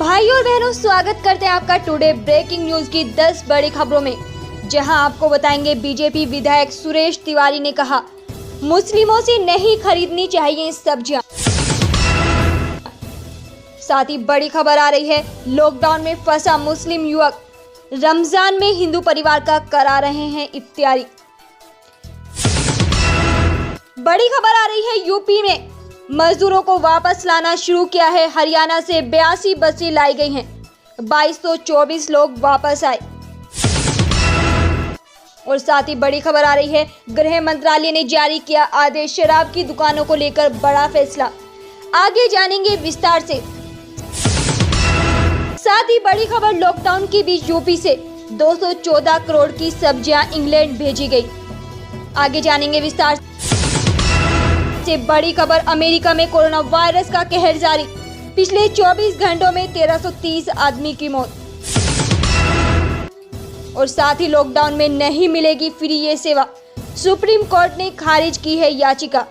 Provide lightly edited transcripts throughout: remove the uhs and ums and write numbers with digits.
भाई और बहनों, स्वागत करते हैं आपका टुडे ब्रेकिंग न्यूज की 10 बड़ी खबरों में, जहां आपको बताएंगे बीजेपी विधायक सुरेश तिवारी ने कहा मुस्लिमों से नहीं खरीदनी चाहिए सब्जियां। साथ ही बड़ी खबर आ रही है, लॉकडाउन में फंसा मुस्लिम युवक रमजान में हिंदू परिवार का करा रहे हैं इफ्तारी। बड़ी खबर आ रही है, यूपी में मजदूरों को वापस लाना शुरू किया है। हरियाणा से 82 बसें लाई गई हैं, 2224 लोग वापस आए। और साथ ही बड़ी खबर आ रही है, गृह मंत्रालय ने जारी किया आदेश, शराब की दुकानों को लेकर बड़ा फैसला, आगे जानेंगे विस्तार से। साथ ही बड़ी खबर, लॉकडाउन के बीच यूपी से 214 करोड़ की सब्जियां इंग्लैंड भेजी गई, आगे जानेंगे विस्तार से। बड़ी खबर, अमेरिका में कोरोना वायरस का कहर जारी, पिछले 24 घंटों में 1330 आदमी की मौत। और साथ ही लॉकडाउन में नहीं मिलेगी फ्री ये सेवा, सुप्रीम कोर्ट ने खारिज की है याचिका।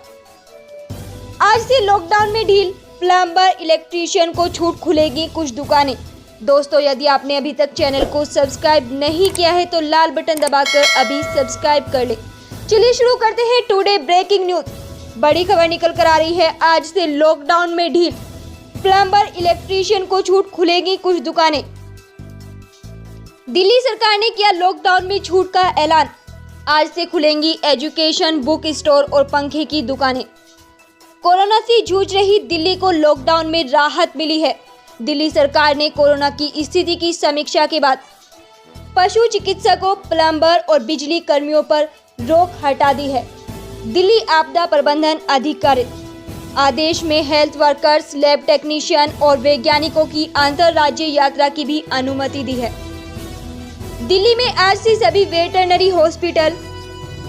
आज से लॉकडाउन में ढील, प्लम्बर इलेक्ट्रीशियन को छूट, खुलेगी कुछ दुकानें। दोस्तों, यदि आपने अभी तक चैनल को सब्सक्राइब नहीं किया है तो लाल बटन दबाकर अभी सब्सक्राइब कर ले। चलिए शुरू करते हैं टुडे ब्रेकिंग न्यूज। बड़ी खबर निकल कर आ रही है, आज से लॉकडाउन में ढील, प्लम्बर इलेक्ट्रीशियन को छूट, खुलेगी कुछ दुकानें। दिल्ली सरकार ने किया लॉकडाउन में छूट का ऐलान, आज से खुलेंगी एजुकेशन, बुक स्टोर और पंखे की दुकानें। कोरोना से जूझ रही दिल्ली को लॉकडाउन में राहत मिली है। दिल्ली सरकार ने कोरोना की स्थिति की समीक्षा के बाद पशु चिकित्सकों, प्लम्बर और बिजली कर्मियों पर रोक हटा दी है। दिल्ली आपदा प्रबंधन अधिकारित आदेश में हेल्थ वर्कर्स, लैब टेक्नीशियन और वैज्ञानिकों की अंतर्राज्यीय यात्रा की भी अनुमति दी है। दिल्ली में आज से सभी veterinary hospital,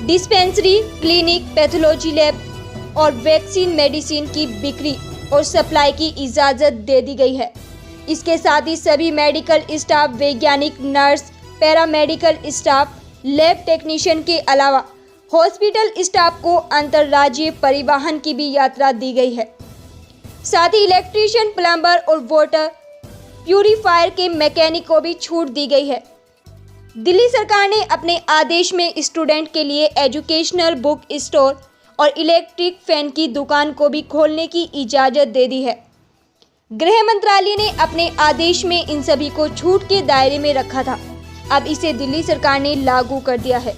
dispensary, clinic, pathology lab और वैक्सीन मेडिसिन की बिक्री और सप्लाई की इजाज़त दे दी गई है। इसके साथ ही सभी मेडिकल स्टाफ, वैज्ञानिक, nurse, paramedical staff, lab technician के अलावा हॉस्पिटल स्टाफ को अंतर्राज्यीय परिवहन की भी यात्रा दी गई है। साथ ही इलेक्ट्रीशियन, प्लम्बर और वाटर प्यूरिफायर के मैकेनिक को भी छूट दी गई है। दिल्ली सरकार ने अपने आदेश में स्टूडेंट के लिए एजुकेशनल बुक स्टोर और इलेक्ट्रिक फैन की दुकान को भी खोलने की इजाज़त दे दी है। गृह मंत्रालय ने अपने आदेश में इन सभी को छूट के दायरे में रखा था, अब इसे दिल्ली सरकार ने लागू कर दिया है।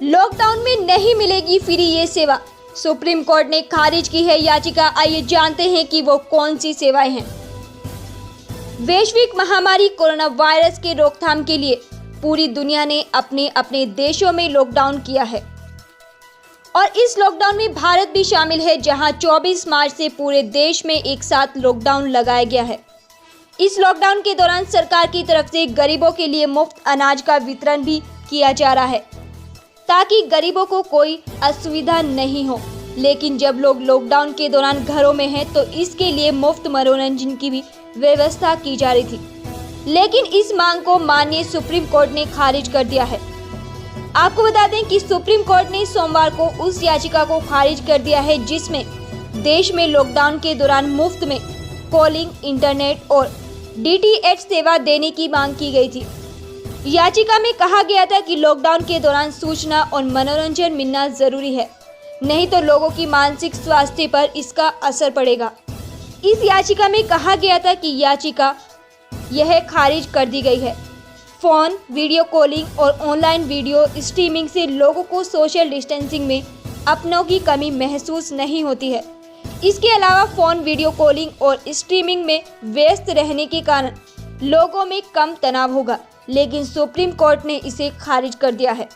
लॉकडाउन में नहीं मिलेगी फ्री ये सेवा, सुप्रीम कोर्ट ने खारिज की है याचिका। आइए जानते हैं कि वो कौन सी सेवाएं हैं। वैश्विक महामारी कोरोना वायरस के रोकथाम के लिए पूरी दुनिया ने अपने अपने देशों में लॉकडाउन किया है और इस लॉकडाउन में भारत भी शामिल है, जहां 24 मार्च से पूरे देश में एक साथ लॉकडाउन लगाया गया है। इस लॉकडाउन के दौरान सरकार की तरफ से गरीबों के लिए मुफ्त अनाज का वितरण भी किया जा रहा है ताकि गरीबों को कोई असुविधा नहीं हो। लेकिन जब लोग लॉकडाउन के दौरान घरों में हैं तो इसके लिए मुफ्त मनोरंजन की भी व्यवस्था की जा रही थी, लेकिन इस मांग को माननीय सुप्रीम कोर्ट ने खारिज कर दिया है। आपको बता दें कि सुप्रीम कोर्ट ने सोमवार को उस याचिका को खारिज कर दिया है जिसमें देश में लॉकडाउन के दौरान मुफ्त में कॉलिंग, इंटरनेट और डीटीएच सेवा देने की मांग की गई थी। याचिका में कहा गया था कि लॉकडाउन के दौरान सूचना और मनोरंजन मिलना जरूरी है, नहीं तो लोगों की मानसिक स्वास्थ्य पर इसका असर पड़ेगा। इस याचिका में कहा गया था कि याचिका यह खारिज कर दी गई है। फोन, वीडियो कॉलिंग और ऑनलाइन वीडियो स्ट्रीमिंग से लोगों को सोशल डिस्टेंसिंग में अपनों की कमी महसूस नहीं होती है। इसके अलावा फोन, वीडियो कॉलिंग और स्ट्रीमिंग में व्यस्त रहने के कारण लोगों में कम तनाव होगा, लेकिन सुप्रीम कोर्ट ने इसे खारिज कर दिया है।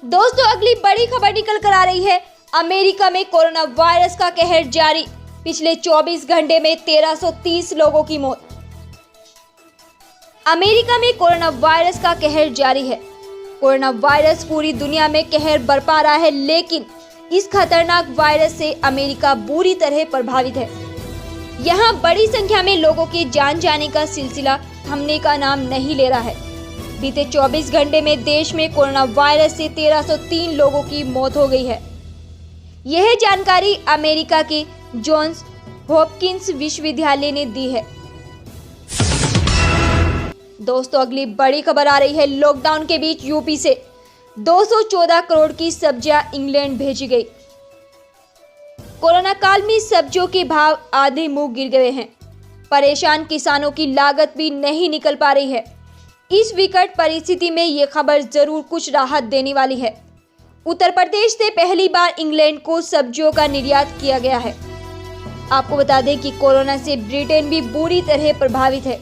दोस्तों, अगली बड़ी खबर निकल कर आ रही है, अमेरिका में कोरोना वायरस का कहर जारी, पिछले 24 घंटे में 1330 लोगों की मौत। अमेरिका में कोरोना वायरस का कहर जारी है। कोरोना वायरस पूरी दुनिया में कहर बरपा रहा है, लेकिन इस खतरनाक वायरस से अमेरिका बुरी तरह प्रभावित है। यहाँ बड़ी संख्या में लोगों के जान जाने का सिलसिला थमने का नाम नहीं ले रहा है। बीते 24 घंटे में देश में कोरोना वायरस से 1303 लोगों की मौत हो गई है। यह जानकारी अमेरिका के जॉन्स हॉपकिंस विश्वविद्यालय ने दी है। दोस्तों, अगली बड़ी खबर आ रही है। लॉकडाउन के बीच यूपी से 214 करोड़ की सब्जियां इंग्लैंड भेजी गई। कोरोना काल में सब्जियों के भाव आधे मुंह गिर गए हैं। परेशान किसानों की लागत भी नहीं निकल पा रही है। इस विकट परिस्थिति में ये खबर जरूर कुछ राहत देने वाली है। उत्तर प्रदेश से पहली बार इंग्लैंड को सब्जियों का निर्यात किया गया है। आपको बता दें कि कोरोना से ब्रिटेन भी बुरी तरह प्रभावित है।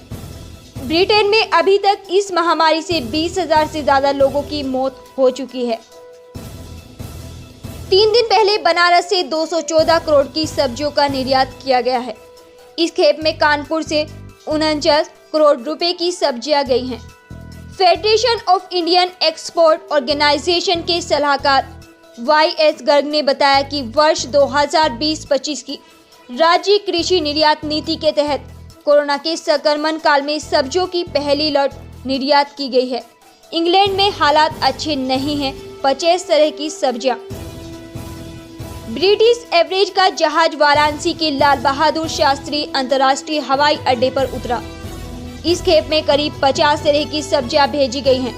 ब्रिटेन में अभी तक इस महामारी से 20,000 से ज्यादा लोगों की मौत हो चुकी है। 3 दिन पहले बनारस से 214 करोड़ की सब्जियों का निर्यात किया गया है। इस खेप में कानपुर से 49 करोड़ रुपए की सब्जियां गई हैं। Federation of Indian Export Organisation के सलाहकार YS गर्ग ने बताया कि वर्ष 2020-25 की राज्य कृषि निर्यात नीति के तहत कोरोना के संक्रमण काल में सब्जियों की पहली लॉट निर्यात की गई है। इंग्लैंड में हालात अच्छे नहीं हैं। 50 तरह की सब्जियां। ब्रिटिश एवरेज का जहाज वाराणसी के लाल बहादुर शास्त्री अंतर्राष्ट्रीय हवाई अड्डे पर उतरा। इस खेप में करीब 50 तरह की सब्जियां भेजी गई हैं।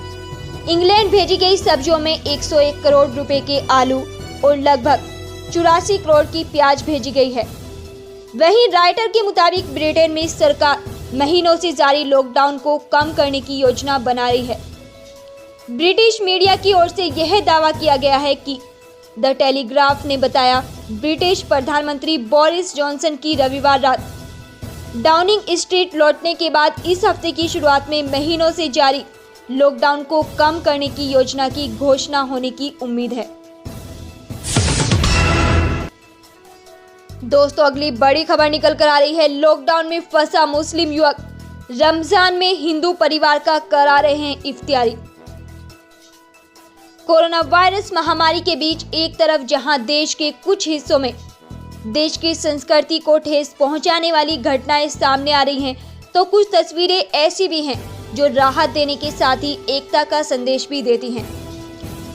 इंग्लैंड भेजी गई सब्जियों में 101 करोड़ रुपए के आलू और लगभग 84 करोड़ की प्याज भेजी गई है। वहीं राइटर के मुताबिक ब्रिटेन में सरकार महीनों से जारी लॉकडाउन को कम करने की योजना बना रही है। ब्रिटिश मीडिया की ओर से यह दावा किया गया है कि द टेलीग्राफ ने बताया, ब्रिटिश प्रधानमंत्री बोरिस जॉनसन की रविवार रात डाउनिंग स्ट्रीट लौटने के बाद इस हफ्ते की शुरुआत में महीनों से जारी लॉकडाउन को कम करने की योजना की घोषणा होने की उम्मीद है। दोस्तों, अगली बड़ी खबर निकल कर आ रही है। लॉकडाउन में फंसा मुस्लिम युवक रमजान में हिंदू परिवार का करा रहे हैं इफ्तियारी। कोरोना वायरस महामारी के बीच एक तरफ जहां देश के कुछ हिस्सों में देश की संस्कृति को ठेस पहुंचाने वाली घटनाएं सामने आ रही हैं, तो कुछ तस्वीरें ऐसी भी हैं जो राहत देने के साथ ही एकता का संदेश भी देती हैं।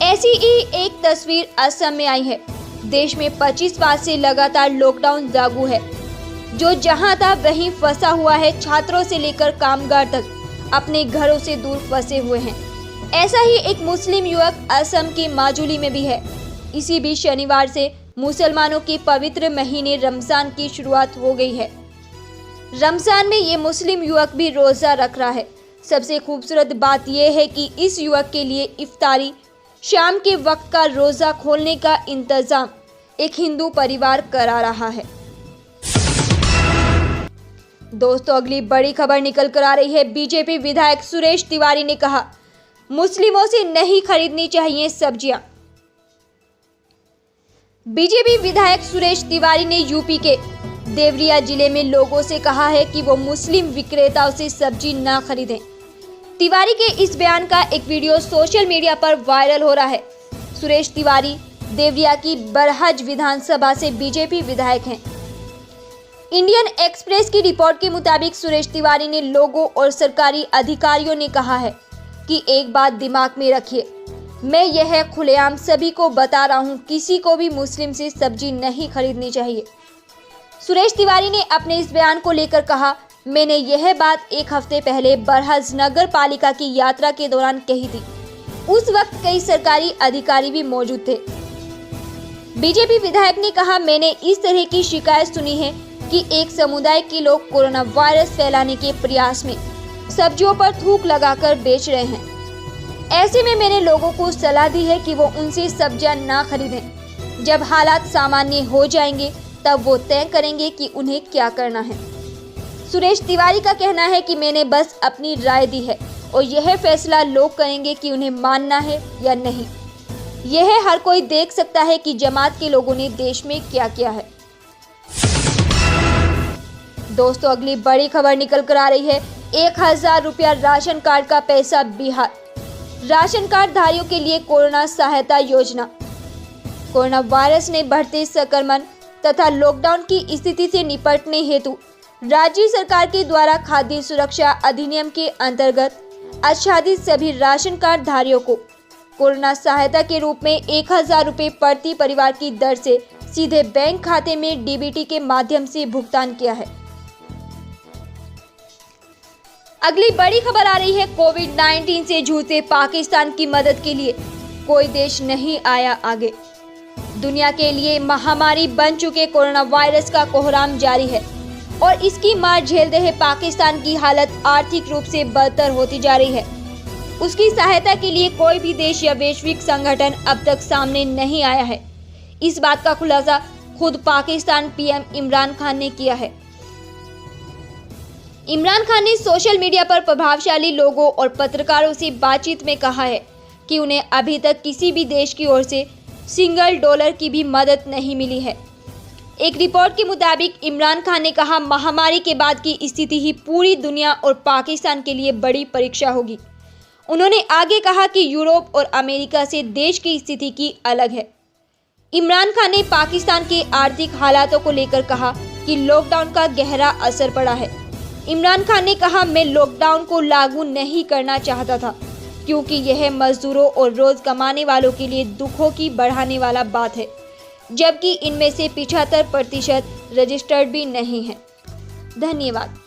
ऐसी ही एक तस्वीर असम में आई है। देश में 25 मार्च से लगातार लॉकडाउन लागू है। जो जहां था वहीं फंसा हुआ है। छात्रों से लेकर कामगार तक अपने घरों से दूर फंसे हुए हैं। ऐसा ही एक मुस्लिम युवक असम के माजुली में भी है। इसी बीच शनिवार से मुसलमानों के पवित्र महीने रमजान की शुरुआत हो गई है। रमजान में ये मुस्लिम युवक भी रोजा रख रहा है। सबसे खूबसूरत बात यह है कि इस युवक के लिए इफ्तारी शाम के वक्त का रोजा खोलने का इंतजाम एक हिंदू परिवार करा रहा है। दोस्तों, अगली बड़ी खबर निकल कर आ रही है। बीजेपी विधायक सुरेश तिवारी ने कहा, मुस्लिमों से नहीं खरीदनी चाहिए सब्जियां। बीजेपी विधायक सुरेश तिवारी ने यूपी के देवरिया जिले में लोगों से कहा है कि वो मुस्लिम विक्रेताओं से सब्जी ना खरीदें। तिवारी के इस बयान का एक वीडियो सोशल मीडिया पर वायरल हो रहा है। सुरेश तिवारी देवरिया की बरहज विधानसभा से बीजेपी विधायक हैं। इंडियन एक्सप्रेस की रिपोर्ट के मुताबिक सुरेश तिवारी ने लोगों और सरकारी अधिकारियों ने कहा है कि एक बात दिमाग में रखिए, मैं यह खुलेआम सभी को बता रहा हूं, किसी को भी मुस्लिम से सब्जी नहीं खरीदनी चाहिए। सुरेश तिवारी ने अपने इस बयान को लेकर कहा, मैंने यह बात एक हफ्ते पहले बरहज नगर पालिका की यात्रा के दौरान कही थी। उस वक्त कई सरकारी अधिकारी भी मौजूद थे। बीजेपी विधायक ने कहा, मैंने इस तरह की शिकायत सुनी है कि एक समुदाय के लोग कोरोना वायरस फैलाने के प्रयास में सब्जियों पर थूक लगाकर बेच रहे हैं। ऐसे में मैंने लोगों को सलाह दी है कि वो उनसे सब्जियां ना खरीदें। जब हालात सामान्य हो जाएंगे तब वो तय करेंगे कि उन्हें क्या करना है। सुरेश तिवारी का कहना है कि मैंने बस अपनी राय दी है और यह फैसला लोग करेंगे कि उन्हें मानना है या नहीं। यह हर कोई देख सकता है कि जमात के लोगों ने देश में क्या किया है। दोस्तों, अगली बड़ी खबर निकल कर आ रही है। 1000 रुपया राशन कार्ड का पैसा बिहार। राशन कार्ड धारियों के लिए कोरोना सहायता योजना। कोरोना वायरस ने बढ़ते संक्रमण तथा लॉकडाउन की स्थिति से निपटने हेतु राज्य सरकार के द्वारा खाद्य सुरक्षा अधिनियम के अंतर्गत आच्छादित सभी राशन कार्ड धारियों को कोरोना सहायता के रूप में 1000 रुपये प्रति परिवार की दर से सीधे बैंक खाते में डीबीटी के माध्यम से भुगतान किया है। अगली बड़ी खबर आ रही है, कोविड-19 से जूझते पाकिस्तान की मदद के लिए कोई देश नहीं आया आगे। दुनिया के लिए महामारी बन चुके कोरोना वायरस का कोहराम जारी है और इसकी मार झेलते हुए पाकिस्तान की हालत आर्थिक रूप से बदतर होती जा रही है। उसकी सहायता के लिए कोई भी देश या वैश्विक संगठन अब तक सामने नहीं आया है। इस बात का खुलासा खुद पाकिस्तान पीएम इमरान खान ने किया है। इमरान खान ने सोशल मीडिया पर प्रभावशाली लोगों और पत्रकारों से बातचीत में कहा है कि उन्हें अभी तक किसी भी देश की ओर से $1 की भी मदद नहीं मिली है। एक रिपोर्ट के मुताबिक इमरान खान ने कहा, महामारी के बाद की स्थिति ही पूरी दुनिया और पाकिस्तान के लिए बड़ी परीक्षा होगी। उन्होंने आगे कहा कि यूरोप और अमेरिका से देश की स्थिति की अलग है। इमरान खान ने पाकिस्तान के आर्थिक हालातों को लेकर कहा कि लॉकडाउन का गहरा असर पड़ा है। इमरान खान ने कहा, मैं लॉकडाउन को लागू नहीं करना चाहता था क्योंकि यह मजदूरों और रोज कमाने वालों के लिए दुखों की बढ़ाने वाला बात है, जबकि इनमें से 75% रजिस्टर्ड भी नहीं है। धन्यवाद।